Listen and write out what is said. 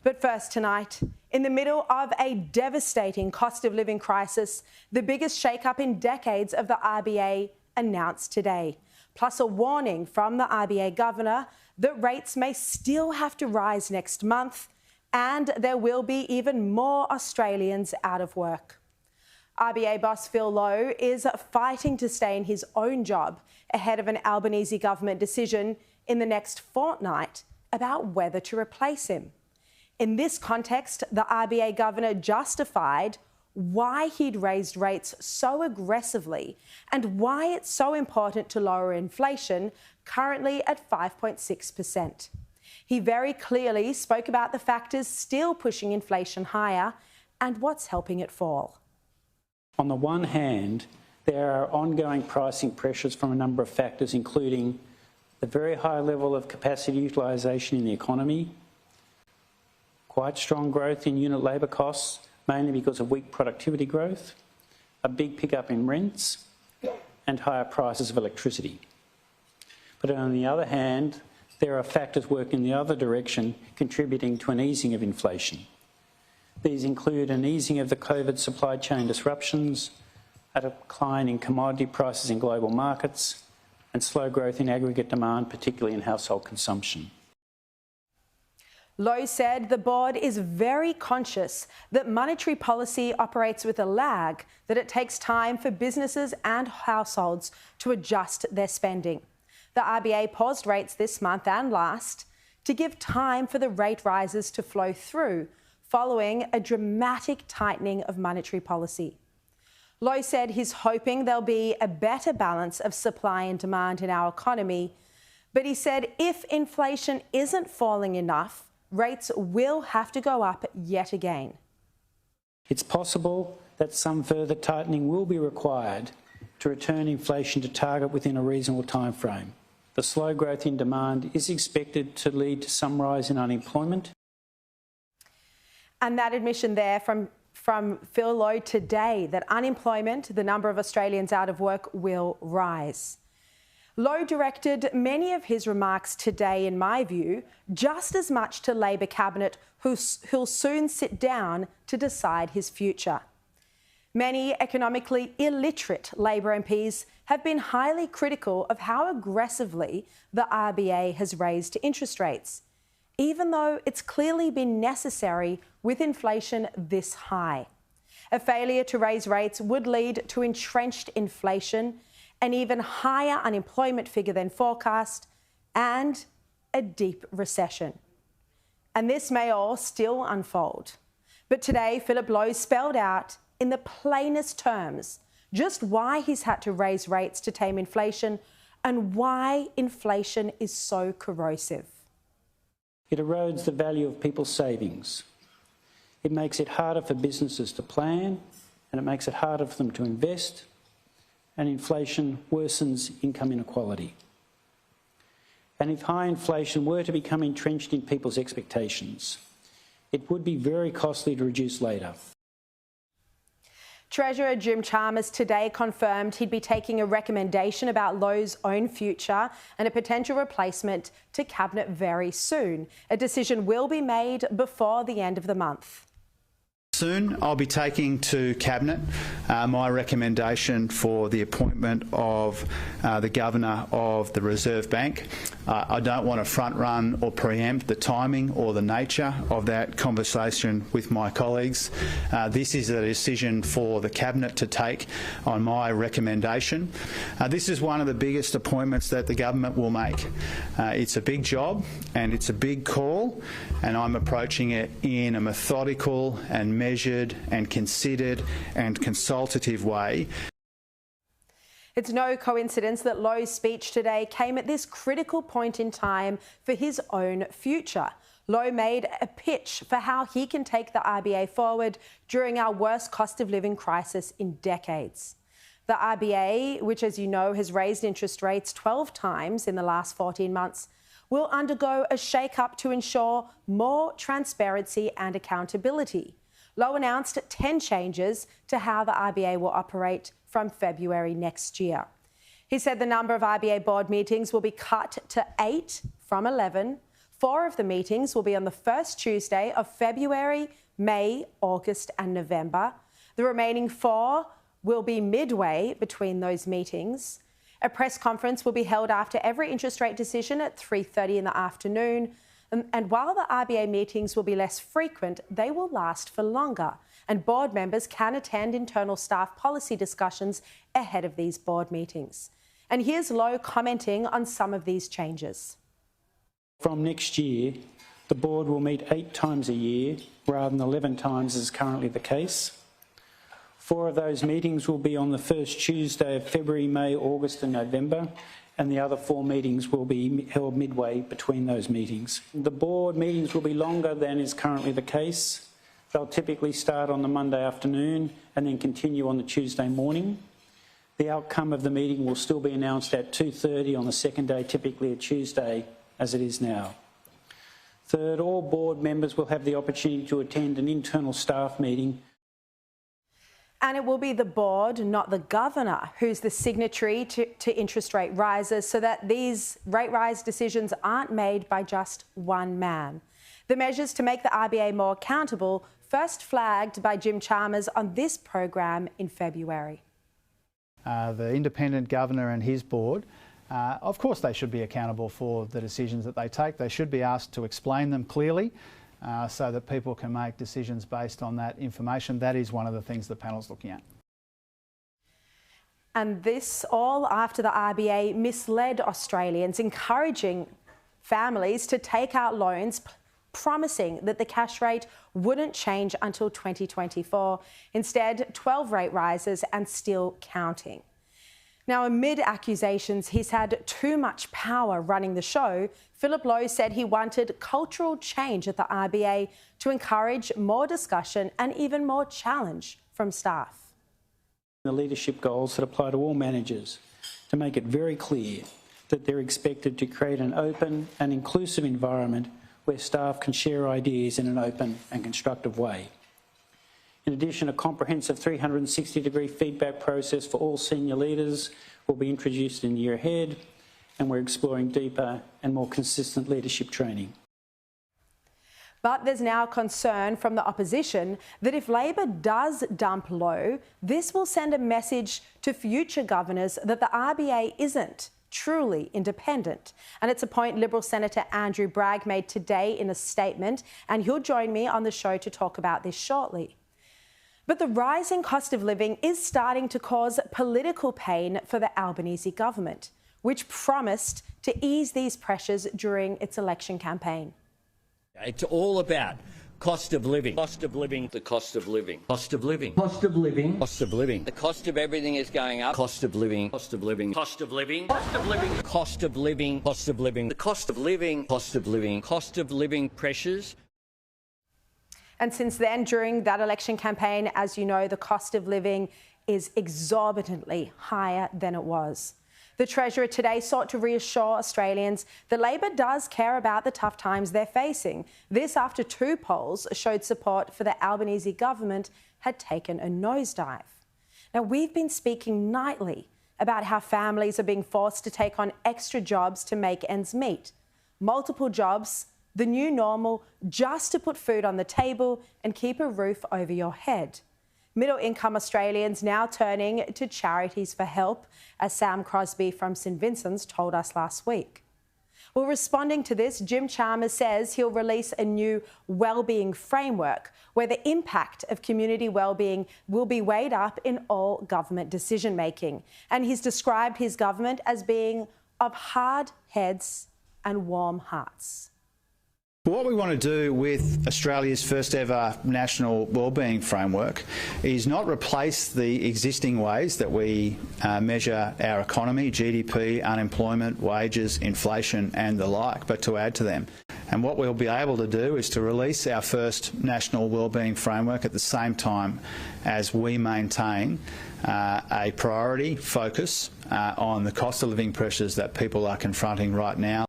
But first tonight, in the middle of a devastating cost of living crisis, the biggest shake-up in decades of the RBA announced today, plus a warning from the RBA Governor that rates may still have to rise next month and there will be even more Australians out of work. RBA boss Phil Lowe is fighting to stay in his own job ahead of an Albanese government decision in the next fortnight about whether to replace him. In this context, the RBA Governor justified why he'd raised rates so aggressively and why it's so important to lower inflation, currently at 5.6%. He very clearly spoke about the factors still pushing inflation higher and what's helping it fall. On the one hand, there are ongoing pricing pressures from a number of factors, including the very high level of capacity utilisation in the economy, quite strong growth in unit labour costs, mainly because of weak productivity growth, a big pickup in rents, and higher prices of electricity. But on the other hand, there are factors working in the other direction, contributing to an easing of inflation. These include an easing of the COVID supply chain disruptions, a decline in commodity prices in global markets, and slow growth in aggregate demand, particularly in household consumption. Lowe said the board is very conscious that monetary policy operates with a lag, that it takes time for businesses and households to adjust their spending. The RBA paused rates this month and last to give time for the rate rises to flow through, following a dramatic tightening of monetary policy. Lowe said he's hoping there'll be a better balance of supply and demand in our economy, but he said if inflation isn't falling enough, rates will have to go up yet again. It's possible that some further tightening will be required to return inflation to target within a reasonable time frame. The slow growth in demand is expected to lead to some rise in unemployment. And that admission there from Phil Lowe today, that unemployment, the number of Australians out of work, will rise. Lowe directed many of his remarks today, in my view, just as much to Labor cabinet, who'll soon sit down to decide his future. Many economically illiterate Labor MPs have been highly critical of how aggressively the RBA has raised interest rates, even though it's clearly been necessary with inflation this high. A failure to raise rates would lead to entrenched inflation, an even higher unemployment figure than forecast, and a deep recession. And this may all still unfold. But today, Philip Lowe spelled out in the plainest terms just why he's had to raise rates to tame inflation and why inflation is so corrosive. It erodes the value of people's savings. It makes it harder for businesses to plan, and it makes it harder for them to invest, and inflation worsens income inequality. And if high inflation were to become entrenched in people's expectations, it would be very costly to reduce later. Treasurer Jim Chalmers today confirmed he'd be taking a recommendation about Lowe's own future and a potential replacement to Cabinet very soon. A decision will be made before the end of the month. Soon I'll be taking to Cabinet my recommendation for the appointment of the Governor of the Reserve Bank. I don't want to front run or preempt the timing or the nature of that conversation with my colleagues. This is a decision for the Cabinet to take on my recommendation. This is one of the biggest appointments that the government will make. It's a big job and it's a big call, and I'm approaching it in a methodical and measured and considered and consultative way. It's no coincidence that Lowe's speech today came at this critical point in time for his own future. Lowe made a pitch for how he can take the RBA forward during our worst cost of living crisis in decades. The RBA, which, as you know, has raised interest rates 12 times in the last 14 months, will undergo a shake-up to ensure more transparency and accountability. Lowe announced 10 changes to how the RBA will operate from February next year. He said the number of RBA board meetings will be cut to 8 from 11, 4 of the meetings will be on the first Tuesday of February, May, August and November. The remaining 4 will be midway between those meetings. A press conference will be held after every interest rate decision at 3:30 in the afternoon. And while the RBA meetings will be less frequent, they will last for longer. And board members can attend internal staff policy discussions ahead of these board meetings. And here's Lowe commenting on some of these changes. From next year, the board will meet 8 times a year rather than 11 times as is currently the case. 4 of those meetings will be on the first Tuesday of February, May, August and November, and the other 4 meetings will be held midway between those meetings. The board meetings will be longer than is currently the case. They'll typically start on the Monday afternoon and then continue on the Tuesday morning. The outcome of the meeting will still be announced at 2:30 on the second day, typically a Tuesday, as it is now. Third, all board members will have the opportunity to attend an internal staff meeting. And it will be the board, not the governor, who's the signatory to interest rate rises, so that these rate rise decisions aren't made by just one man. The measures to make the RBA more accountable first flagged by Jim Chalmers on this program in February. The independent governor and his board, of course they should be accountable for the decisions that they take. They should be asked to explain them clearly so that people can make decisions based on that information. That is one of the things the panel's looking at. And this all after the RBA misled Australians, encouraging families to take out loans, promising that the cash rate wouldn't change until 2024. Instead, 12 rate rises and still counting. Now, amid accusations he's had too much power running the show, Phil Lowe said he wanted cultural change at the RBA to encourage more discussion and even more challenge from staff. The leadership goals that apply to all managers to make it very clear that they're expected to create an open and inclusive environment where staff can share ideas in an open and constructive way. In addition, a comprehensive 360-degree feedback process for all senior leaders will be introduced in the year ahead, and we're exploring deeper and more consistent leadership training. But there's now concern from the opposition that if Labor does dump Lowe, this will send a message to future governors that the RBA isn't truly independent. And it's a point Liberal Senator Andrew Bragg made today in a statement, and he'll join me on the show to talk about this shortly. But the rising cost of living is starting to cause political pain for the Albanese government, which promised to ease these pressures during its election campaign. It's all about cost of living. Cost of living. The cost of living. Cost of living. Cost of living. Cost of living. The cost of everything is going up. Cost of living. Cost of living. Cost of living. Cost of living. Cost of living. Cost of living. The cost of living. Cost of living. Cost of living pressures. And since then, during that election campaign, as you know, the cost of living is exorbitantly higher than it was. The Treasurer today sought to reassure Australians that Labor does care about the tough times they're facing. This after 2 polls showed support for the Albanese government had taken a nosedive. Now, we've been speaking nightly about how families are being forced to take on extra jobs to make ends meet. Multiple jobs, the new normal, just to put food on the table and keep a roof over your head. Middle-income Australians now turning to charities for help, as Sam Crosby from St Vincent's told us last week. Well, responding to this, Jim Chalmers says he'll release a new wellbeing framework where the impact of community wellbeing will be weighed up in all government decision-making. And he's described his government as being of hard heads and warm hearts. What we want to do with Australia's first ever national wellbeing framework is not replace the existing ways that we measure our economy, GDP, unemployment, wages, inflation and the like, but to add to them. And what we'll be able to do is to release our first national wellbeing framework at the same time as we maintain a priority focus on the cost of living pressures that people are confronting right now.